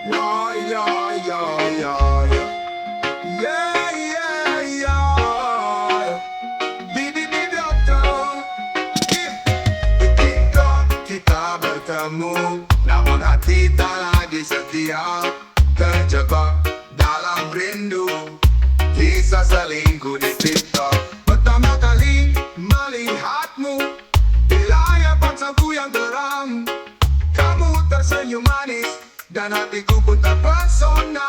Yeah, yeah, yeah, yeah, yeah. Yeah, yeah, yeah. Di dokter. Ketika kita bertemu, namun hati tak lagi setia, terjebak dalam rindu, kisah selingkuh di TikTok. Pertama kali melihatmu di layar ponselku yang terang, kamu tersenyum manis dan hatiku pun terpesona.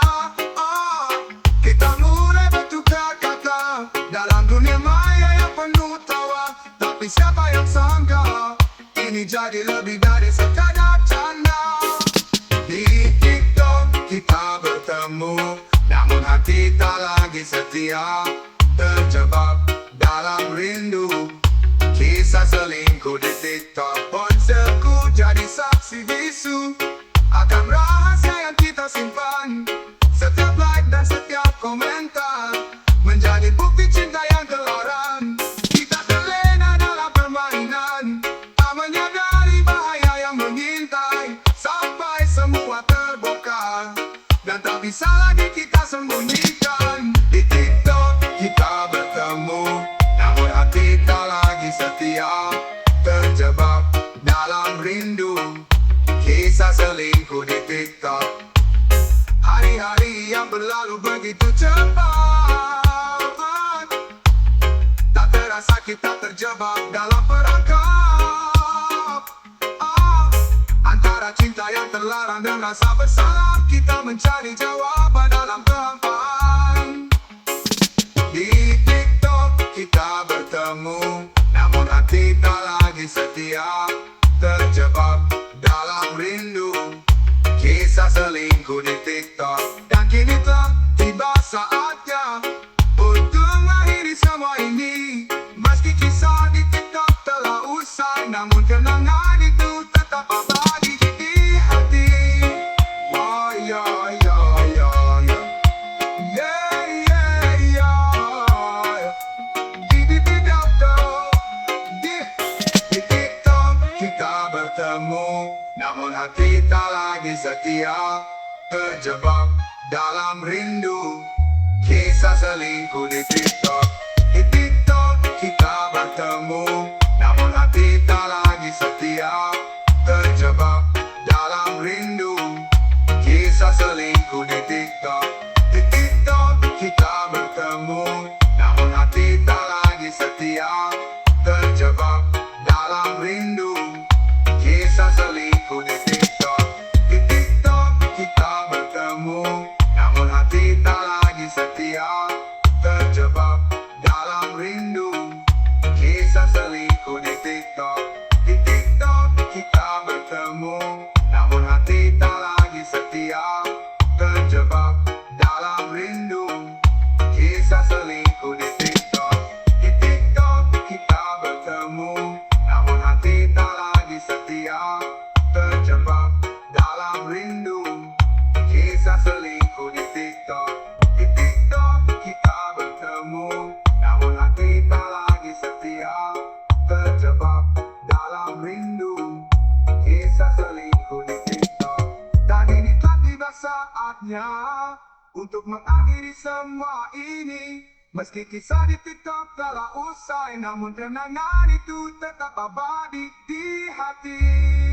Kita mulai bertukar kata dalam dunia maya yang penuh tawa. Tapi siapa yang sangka ini jadi lebih dari sekadar canda. Di TikTok kita bertemu, namun hati tak lagi setia, terjebak dalam rindu, kisah selingkuh di TikTok. Ponselku jadi saksi bisu akan rahasia yang kita simpan. Setiap like dan setiap komentar menjadi bukti cinta yang kelaran. Kita terlena dalam permainan, tak menyadari bahaya yang mengintai, sampai semua terbongkar dan tak bisa lagi kita sembunyikan. Di TikTok kita bertemu, namun hati tak lagi setia, terjebak dalam rindu, kisah selingkuh di TikTok. Hari-hari yang berlalu begitu cepat, tak terasa kita terjebak dalam perangkap. Antara cinta yang terlarang dan rasa bersalah, kita mencari jawaban dalam kehampaan. Di TikTok kita bertemu, namun hati tak lagi setia, terjebak dalam rindu, kisah selingkuh di TikTok. Dan kini telah tiba saatnya untuk mengakhiri semua ini. Meski kisah di TikTok telah usai, namun kenangan itu tetap abadi di hati. Oh, yeah, yeah, yeah, yeah. Yeah, yeah, yeah. Di TikTok, di TikTok kita bertemu, namun hati tak lagi setia, terjebak dalam rindu, kisah selingkuh di TikTok. Di TikTok kita bertemu, namun hati tak lagi setia, terjebak dalam rindu, kisah selingkuh di TikTok. Di TikTok kita bertemu, namun hati tak lagi setia, terjebak dalam rindu, kisah selingkuh di TikTok. Di TikTok kita bertemu, namun hati tak lagi setia, terjebak dalam rindu, kisah selingkuh di TikTok. Di TikTok kita bertemu, namun hati tak lagi setia, terjebak dalam rindu, kisah selingkuh di TikTok. Di TikTok kita bertemu, namun hati tak lagi setia, terjebak dalam rindu, kisah selingkuh di TikTok. Di TikTok kita bertemu, namun hati tak lagi setia, terjebak dalam rindu, kisah selingkuh di TikTok. Dan ini telah tiba saatnya untuk mengakhiri semua ini. Meski kisah di TikTok telah usai, namun kenangan itu tetap abadi di hati.